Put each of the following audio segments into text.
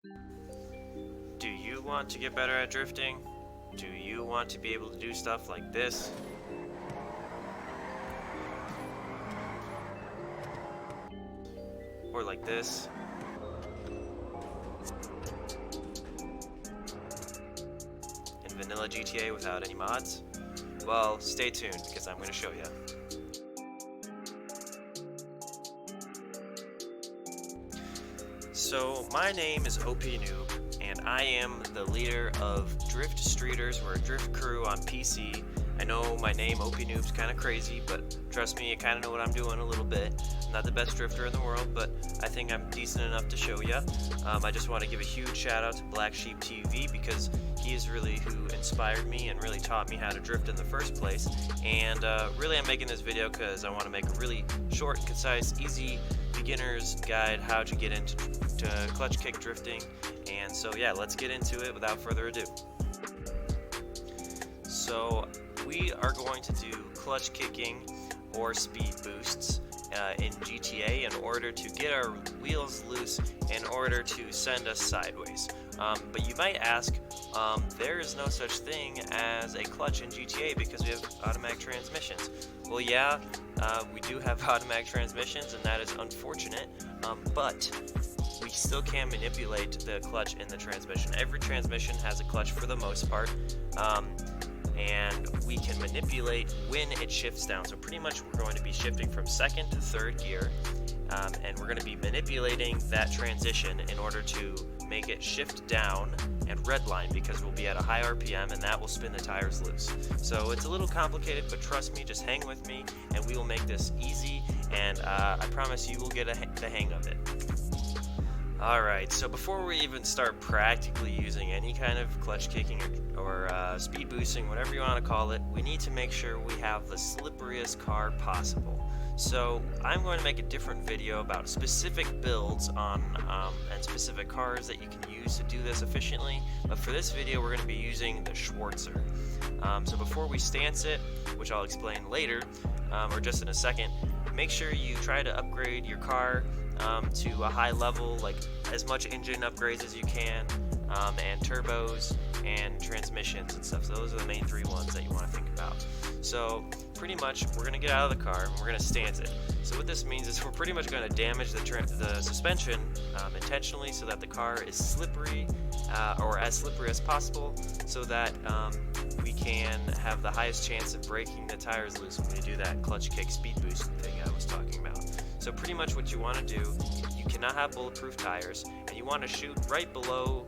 Do you want to get better at drifting? Do you want to be able to do stuff like this? Or like this? In Vanilla GTA without any mods? Well, stay tuned because I'm going to show you. So, my name is OP Noob, and I am the leader of Drift Streeters. We're a drift crew on PC. I know my name, OP Noob's kind of crazy, but trust me, I kind of know what I'm doing a little bit. I'm not the best drifter in the world, but I think I'm decent enough to show you. I just want to give a huge shout out to Black Sheep TV because he is really who inspired me and really taught me how to drift in the first place. And really, I'm making this video because I want to make a really short, concise, easy beginner's guide how to get into clutch kick drifting. And so yeah, let's get into it without further ado. So we are going to do clutch kicking or speed boosts in GTA in order to get our wheels loose in order to send us sideways. But you might ask, there is no such thing as a clutch in GTA because we have automatic transmissions. Well, yeah, we do have automatic transmissions, and that is unfortunate, but we still can manipulate the clutch in the transmission. Every transmission has a clutch for the most part, and we can manipulate when it shifts down. So pretty much we're going to be shifting from second to third gear, and we're going to be manipulating that transition in order to make it shift down and redline because we'll be at a high RPM and that will spin the tires loose. So it's a little complicated, but trust me, just hang with me and we will make this easy, and I promise you will get the hang of it. Alright, so before we even start practically using any kind of clutch kicking or speed boosting, whatever you want to call it, we need to make sure we have the slipperiest car possible. So I'm going to make a different video about specific builds on and specific cars that you can use to do this efficiently, but for this video we're going to be using the Schwarzer. So before we stance it, which I'll explain later, or just in a second, make sure you try to upgrade your car to a high level, like as much engine upgrades as you can, and turbos and transmissions and stuff. So those are the main three ones that you want to think about. So pretty much we're going to get out of the car and we're going to stance it. So what this means is we're pretty much going to damage the suspension intentionally so that the car is slippery, or as slippery as possible, so that we can have the highest chance of breaking the tires loose when we do that clutch kick speed boost thing I was talking about. So pretty much what you want to do, you cannot have bulletproof tires, and you want to shoot right below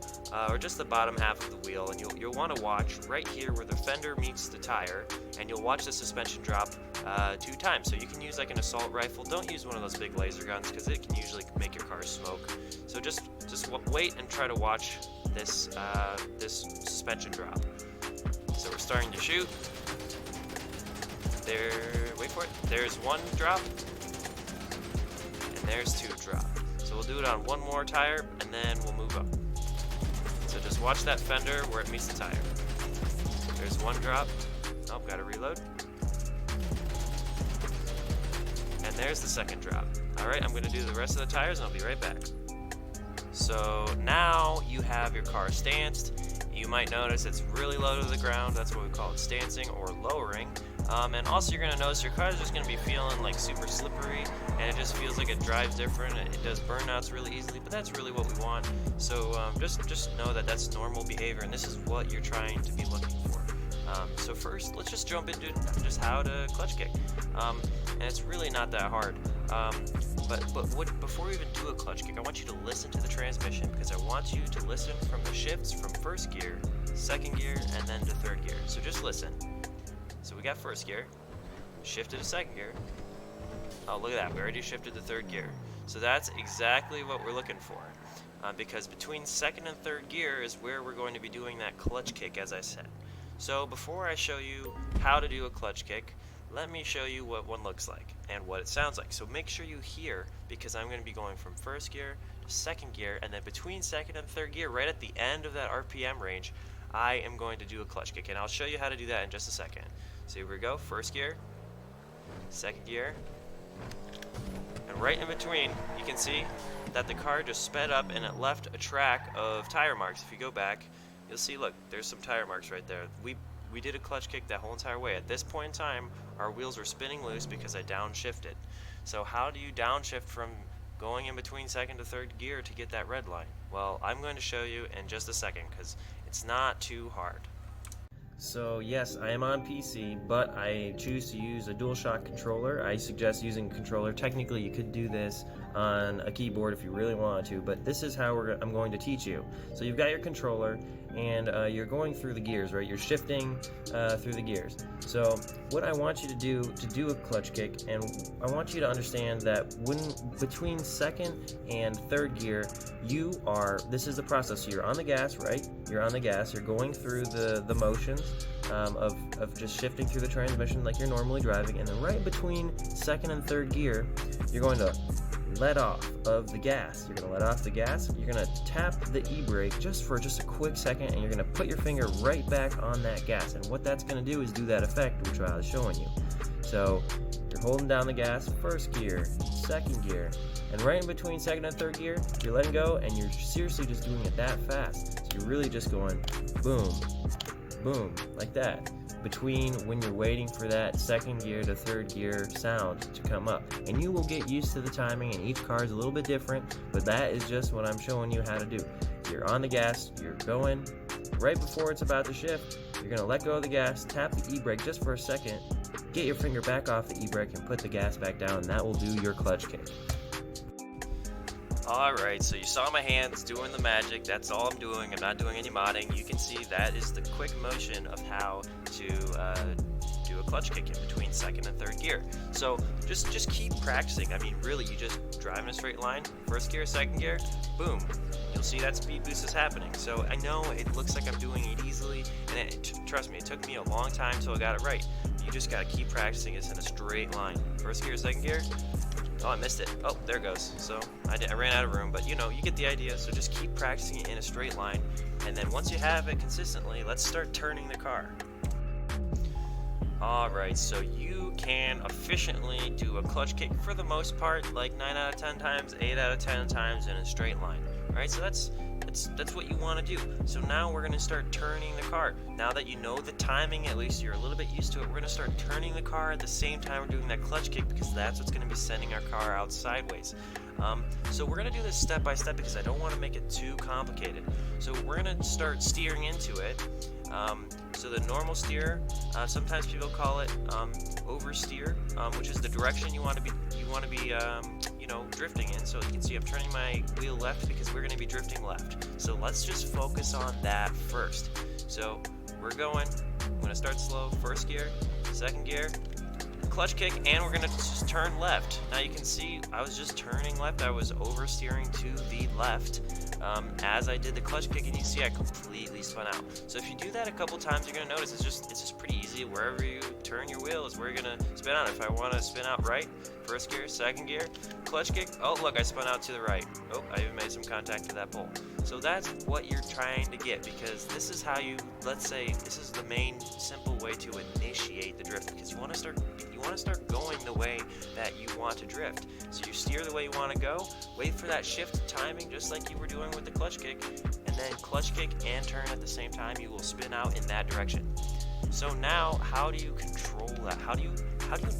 or just the bottom half of the wheel, and you'll want to watch right here where the fender meets the tire, and you'll watch the suspension drop 2 times. So you can use like an assault rifle. Don't use one of those big laser guns because it can usually make your car smoke. So just wait and try to watch this this suspension drop. So we're starting to shoot. There, wait for it. There's 1 drop. There's 2 drop. So we'll do it on 1 more tire and then we'll move up. So just watch that fender where it meets the tire. There's 1 drop. Oh, gotta reload. And there's the 2nd drop. Alright, I'm gonna do the rest of the tires and I'll be right back. So now you have your car stanced. You might notice it's really low to the ground. That's what we call it, stancing or lowering. And also you're going to notice your car is just going to be feeling like super slippery, and it just feels like it drives different. It does burnouts really easily, but that's really what we want. So just know that that's normal behavior, and this is what you're trying to be looking for. So first, let's just jump into just how to clutch kick. And it's really not that hard. Before we even do a clutch kick, I want you to listen to the transmission, because I want you to listen from the shifts from 1st gear, 2nd gear, and then to 3rd gear. So just listen. So we got 1st gear, shifted to 2nd gear. Oh, look at that, we already shifted to 3rd gear. So that's exactly what we're looking for, because between 2nd and 3rd gear is where we're going to be doing that clutch kick, as I said. So before I show you how to do a clutch kick, let me show you what one looks like and what it sounds like. So make sure you hear, because I'm going to be going from 1st gear to 2nd gear, and then between 2nd and 3rd gear, right at the end of that RPM range, I am going to do a clutch kick, and I'll show you how to do that in just a second. So here we go, 1st gear, 2nd gear, And right in between, you can see that the car just sped up and it left a track of tire marks. If you go back, you'll see, look, there's some tire marks right there. We did a clutch kick that whole entire way. At this point in time, our wheels were spinning loose because I downshifted. So how do you downshift from going in between second to third gear to get that red line? Well, I'm going to show you in just a second because it's not too hard. So yes, I am on PC, but I choose to use a DualShock controller. I suggest using a controller. Technically, you could do this on a keyboard if you really wanted to, but this is how I'm going to teach you. So you've got your controller, and you're going through the gears, right? You're shifting through the gears. So what I want you to do a clutch kick, and I want you to understand that when between second and third gear, this is the process. So you're on the gas, right? You're on the gas, you're going through the motions of just shifting through the transmission like you're normally driving, and then right between second and third gear, you're going to let off of the gas. You're going to let off the gas, you're going to tap the e-brake just for a quick second, and you're going to put your finger right back on that gas, and what that's going to do is do that effect which I was showing you. So you're holding down the gas, first gear, second gear, and right in between second and third gear, you're letting go, and you're seriously just doing it that fast. So you're really just going boom, boom, like that, between when you're waiting for that second gear to third gear sound to come up. And you will get used to the timing, and each car is a little bit different, but that is just what I'm showing you how to do. You're on the gas, you're going, right before it's about to shift, you're going to let go of the gas, tap the e-brake just for a second, get your finger back off the e-brake and put the gas back down, and that will do your clutch kick. Alright, so you saw my hands doing the magic. That's all I'm doing. I'm not doing any modding. You can see that is the quick motion of how to do a clutch kick in between second and third gear. So just keep practicing. I mean, really, you just drive in a straight line, first gear, second gear, boom. You'll see that speed boost is happening. So I know it looks like I'm doing it easily, and trust me, it took me a long time till I got it right. You just got to keep practicing this in a straight line. First gear, second gear. Oh, I missed it. Oh, there it goes. So I ran out of room, but you get the idea. So just keep practicing it in a straight line, and then once you have it consistently, let's start turning the car. Alright, so you can efficiently do a clutch kick for the most part, like 9 out of 10 times, 8 out of 10 times in a straight line. Alright, so that's what you want to do. So now we're going to start turning the car. Now that you know the timing, at least you're a little bit used to it, we're going to start turning the car at the same time we're doing that clutch kick, because that's what's going to be sending our car out sideways. So we're going to do this step by step because I don't want to make it too complicated. So we're going to start steering into it. So the normal steer, sometimes people call it oversteer, which is the direction you want to be drifting in. So you can see I'm turning my wheel left because we're going to be drifting left. So let's just focus on that first. So we're going to start slow, first gear, second gear, clutch kick, and we're going to just turn left. Now you can see I was just turning left. I was oversteering to the left as I did the clutch kick, and you see I completely spun out. So if you do that a couple times, you're going to notice it's just pretty easy. Wherever you turn your wheel is where you're going to spin out. If I want to spin out right, first gear, second gear, clutch kick, oh look, I spun out to the right. Oh, I even made some contact to that pole. So that's what you're trying to get, because this is how let's say this is the main simple way to initiate the drift, because you want to start going the way that you want to drift. So you steer the way you want to go, wait for that shift timing just like you were doing with the clutch kick, and then clutch kick and turn at the same time. You will spin out in that direction. So now, how do you control that? How do you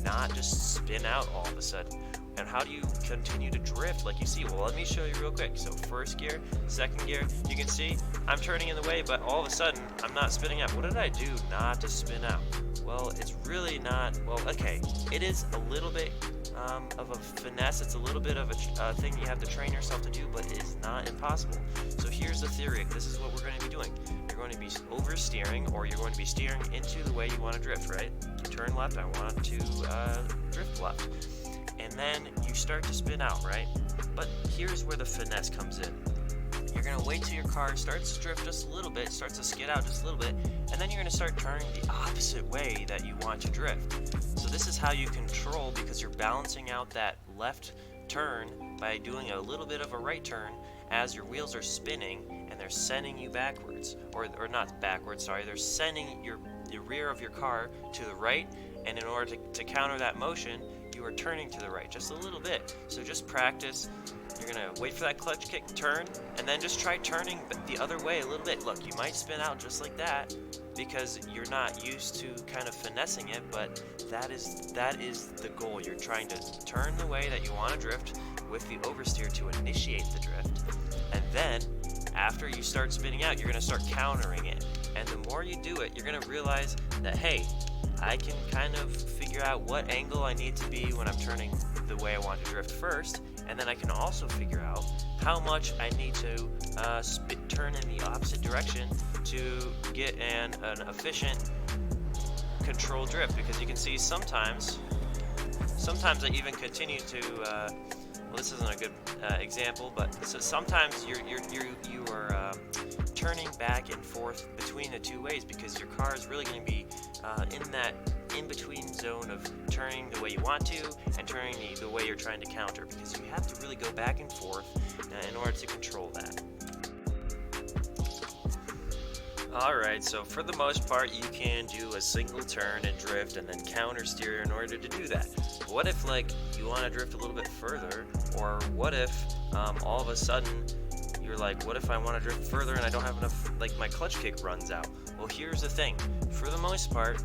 not just spin out all of a sudden? And how do you continue to drift like you see? Well, let me show you real quick. So first gear, second gear, you can see I'm turning in the way, but all of a sudden I'm not spinning out. What did I do not to spin out? Well, it's really not, well, okay, it is a little bit of a finesse. It's a little bit of a thing you have to train yourself to do, but it is not impossible. So here's the theory. This is what we're going to be doing. You're going to be oversteering, or you're going to be steering into the way you want to drift, right? Turn left, I want to drift left. And then you start to spin out, right? But here's where the finesse comes in. You're going to wait till your car starts to drift just a little bit, starts to skid out just a little bit, and then you're going to start turning the opposite way that you want to drift. So this is how you control, because you're balancing out that left turn by doing a little bit of a right turn as your wheels are spinning and they're sending you backwards, or not backwards, sorry, they're sending the rear of your car to the right, and in order to counter that motion, you are turning to the right just a little bit. So just practice. You're gonna wait for that clutch kick turn, and then just try turning the other way a little bit. Look, you might spin out just like that because you're not used to kind of finessing it, but that is the goal. You're trying to turn the way that you want to drift with the oversteer to initiate the drift, and then after you start spinning out, you're gonna start countering it. And the more you do it, you're gonna realize that, hey, I can kind of figure out what angle I need to be when I'm turning the way I want to drift first, and then I can also figure out how much I need to turn in the opposite direction to get an efficient controlled drift. Because you can see sometimes I even continue to well, this isn't a good example, but so sometimes you are turning back and forth between the two ways because your car is really going to be in that in-between zone of turning the way you want to and turning the way you're trying to counter, because you have to really go back and forth in order to control that. Alright, so for the most part you can do a single turn and drift and then counter steer in order to do that. What if like you want to drift a little bit further, or what if all of a sudden you're like, what if I want to drift further and I don't have enough, like my clutch kick runs out? Well, here's the thing, for the most part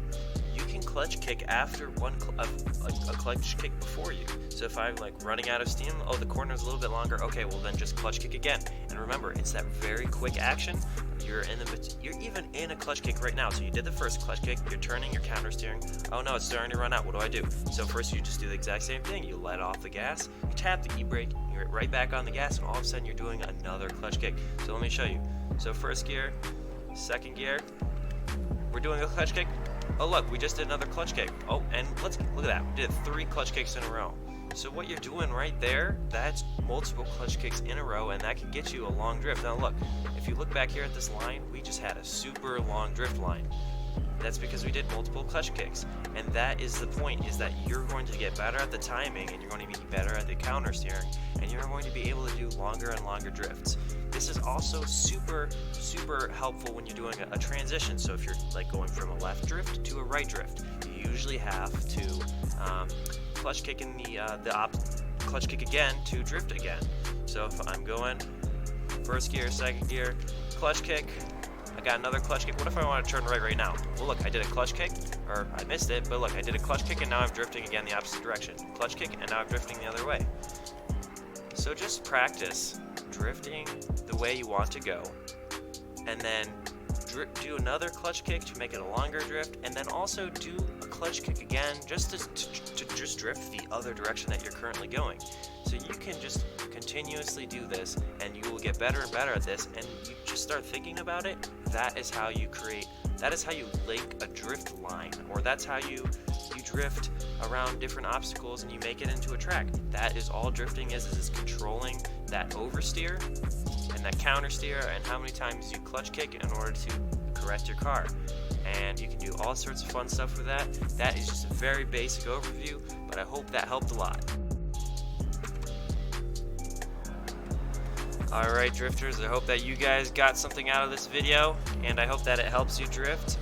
you can clutch kick after a clutch kick before you. So if I'm like running out of steam, oh, the corner's a little bit longer, okay, well then just clutch kick again. And remember, it's that very quick action. You're even in a clutch kick right now. So you did the first clutch kick, you're turning, you're counter steering. Oh no, it's starting to run out. What do I do? So first you just do the exact same thing. You let off the gas, you tap the e-brake, you're right back on the gas, and all of a sudden you're doing another clutch kick. So let me show you. So first gear, second gear, we're doing a clutch kick. Oh look, we just did another clutch kick. Oh, and look at that. We did 3 clutch kicks in a row. So what you're doing right there, that's multiple clutch kicks in a row, and that can get you a long drift. Now look, if you look back here at this line, we just had a super long drift line. That's because we did multiple clutch kicks, and that is the point, is that you're going to get better at the timing, and you're going to be better at the counter steering, and you're going to be able to do longer and longer drifts. This is also super helpful when you're doing a transition. So if you're like going from a left drift to a right drift, you usually have to clutch kick in clutch kick again to drift again. So if I'm going first gear, second gear, clutch kick, I got another clutch kick. What if I want to turn right now? Well look, I did a clutch kick, or I missed it, but look, I did a clutch kick and now I'm drifting again the opposite direction. Clutch kick and now I'm drifting the other way. So just practice drifting the way you want to go, and then do another clutch kick to make it a longer drift, and then also do a clutch kick again just to just drift the other direction that you're currently going. So you can just continuously do this, and you will get better and better at this, and you just start thinking about it. That is how you link a drift line, or that's how you drift around different obstacles and you make it into a track. That is all drifting is controlling that oversteer and that counter steer, and how many times you clutch kick in order to correct your car. And you can do all sorts of fun stuff with that. That is just a very basic overview, but I hope that helped a lot. Alright drifters, I hope that you guys got something out of this video, and I hope that it helps you drift.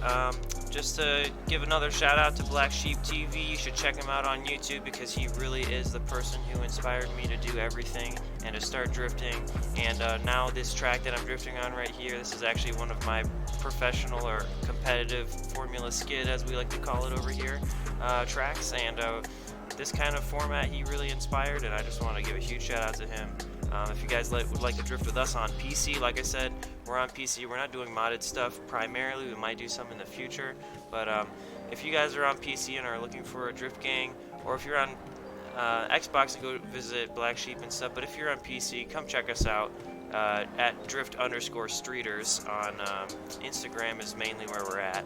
Just to give another shout out to Black Sheep TV, you should check him out on YouTube because he really is the person who inspired me to do everything and to start drifting. And now this track that I'm drifting on right here, this is actually one of my professional or competitive Formula Skid, as we like to call it over here, tracks. And this kind of format he really inspired, and I just want to give a huge shout out to him. If you guys would like to drift with us on PC, like I said, we're on PC. We're not doing modded stuff primarily. We might do some in the future. But if you guys are on PC and are looking for a drift gang, or if you're on Xbox, and go visit Black Sheep and stuff. But if you're on PC, come check us out at drift_streeters on Instagram is mainly where we're at.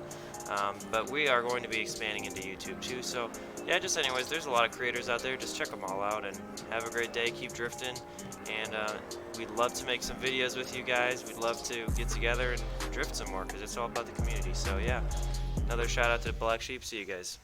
But we are going to be expanding into YouTube too. So yeah, just anyways, there's a lot of creators out there. Just check them all out and have a great day. Keep drifting. And we'd love to make some videos with you guys. We'd love to get together and drift some more because it's all about the community. So yeah, another shout out to Black Sheep. See you guys.